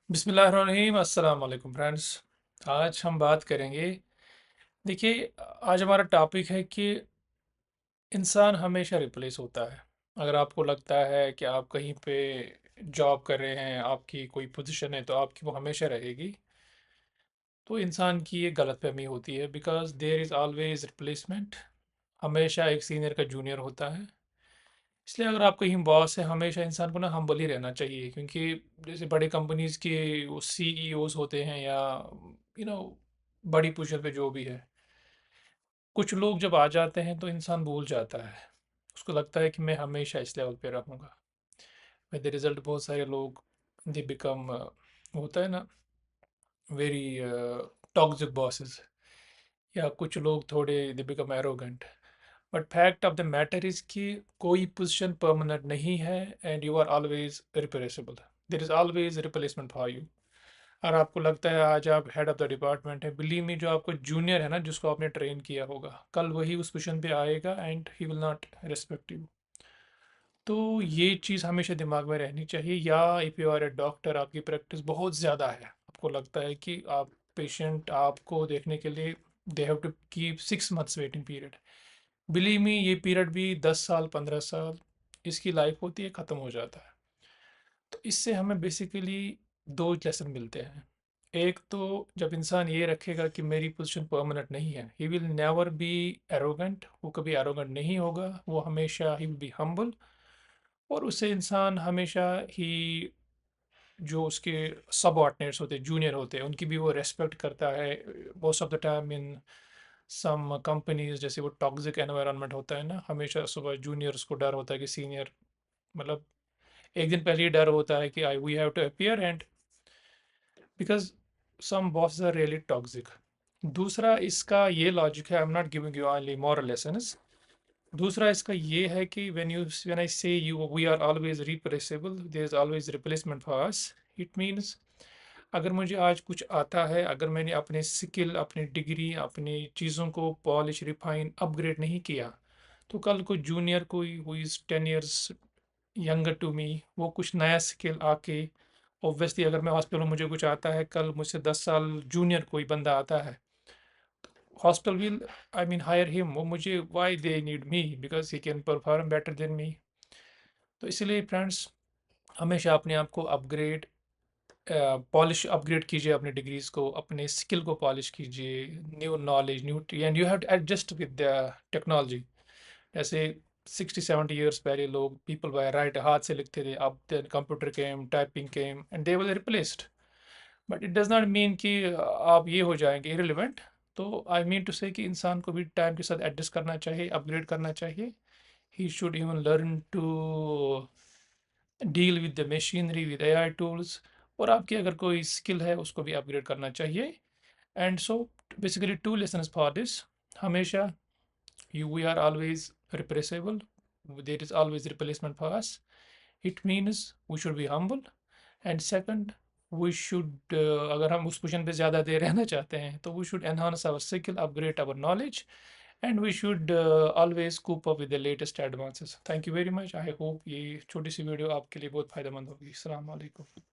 बिस्मिल्लाहिर्रहमानिर्रहीम अस्सलाम वालेकुम फ्रेंड्स। आज हम बात करेंगे। देखिए, आज हमारा टॉपिक है कि इंसान हमेशा रिप्लेस होता है। अगर आपको लगता है कि आप कहीं पे जॉब कर रहे हैं, आपकी कोई पोजीशन है तो आपकी वो हमेशा रहेगी, तो इंसान की ये गलतफहमी होती है। Because there is always replacement. हमेशा एक सीनियर का जूनियर होता है। इसलिए अगर आप कहीं बॉस है, हमेशा इंसान को ना हम्बल ही रहना चाहिए, क्योंकि जैसे बड़ी कंपनीज के वो सीईओज होते हैं या यू नो बड़ी पोजीशन पे जो भी है, कुछ लोग जब आ जाते हैं तो इंसान भूल जाता है। उसको लगता है कि मैं हमेशा इस लेवल पे रहूँगा। विद द रिजल्ट बहुत सारे लोग दे बिकम होता है ना, वेरी टॉक्सिक बॉसेस, या कुछ लोग थोड़े they become arrogant. But fact of the matter is कि कोई पोजीशन परमानेंट नहीं है, and you are always replaceable. There is always replacement for you. और आपको लगता है आज आप हेड ऑफ द डिपार्टमेंट है, बिलीव मी, जो आपको जूनियर है ना, जिसको आपने ट्रेन किया होगा, कल वही उस पोजीशन पे आएगा and he will not respect you. तो ये चीज़ हमेशा दिमाग में रहनी चाहिए। या if you are a doctor, आपकी प्रैक्टिस बहुत ज़्यादा है, आपको लगता है कि आप पेशेंट आपको देखने के लिए they have to keep 6 months waiting period. Believe me, ये पीरियड भी 10 साल 15 साल इसकी लाइफ होती है, ख़त्म हो जाता है। तो इससे हमें बेसिकली दो लेसन मिलते हैं। एक तो जब इंसान ये रखेगा कि मेरी पोजीशन परमानेंट नहीं है, he will never be arrogant, वो कभी एरोगेंट नहीं होगा, वो हमेशा ही विल बी हम्बल। और उससे इंसान हमेशा ही जो उसके सबऑर्डिनेट्स होते हैं, जूनियर होते हैं, उनकी भी वो रेस्पेक्ट करता है। Most of the time in some companies, जैसे वो टॉक्सिक एनवायरनमेंट होता है ना, हमेशा सुबह जूनियर्स को डर होता है कि सीनियर, मतलब एक दिन पहले ही डर होता है कि I we have to appear, and because some bosses are really toxic. दूसरा इसका ये लॉजिक है, I am not giving you only moral lessons. दूसरा इसका ये है कि when I say you we are always replaceable, there is always replacement for us, it means अगर मुझे आज कुछ आता है, अगर मैंने अपने स्किल, अपनी डिग्री, अपनी चीज़ों को पॉलिश, रिफाइन, अपग्रेड नहीं किया, तो कल को जूनियर कोई who is 10 years younger to me, वो कुछ नया स्किल आके, ऑब्वियसली अगर मैं हॉस्पिटल में मुझे कुछ आता है, कल मुझसे 10 साल जूनियर कोई बंदा आता है, hospital will I mean hire him. वो मुझे why they need me, because he can perform better than me. तो इसलिए फ्रेंड्स, हमेशा अपने आप को अपग्रेड, पॉलिश अपग्रेड कीजिए, अपनी डिग्रीज को, अपने स्किल को पॉलिश कीजिए, new knowledge, new, and you have to adjust with the technology. जैसे 60-70 years पहले लोग पीपल बाय राइट हाथ से लिखते थे, अब computer came, typing came, and they were replaced. But it does not mean कि आप ये हो जाएंगे इरेलीवेंट। तो आई मीन टू से कि इंसान को भी टाइम के साथ एडजस्ट करना चाहिए, अपग्रेड करना चाहिए। He should even learn to deal with the machinery, with AI tools. और आपकी अगर कोई स्किल है, उसको भी अपग्रेड करना चाहिए। And so basically two lessons for this. हमेशा you we are always replaceable, there is always replacement for us. It means we should be humble. And second, we should अगर हम उस पोजीशन पे ज़्यादा देर रहना चाहते हैं, तो we should enhance our skill, upgrade our knowledge, and we should always cope up with the latest advances. Thank you very much. I hope ये छोटी सी वीडियो आपके लिए बहुत फ़ायदेमंद होगी। अस्सलाम वालेकुम।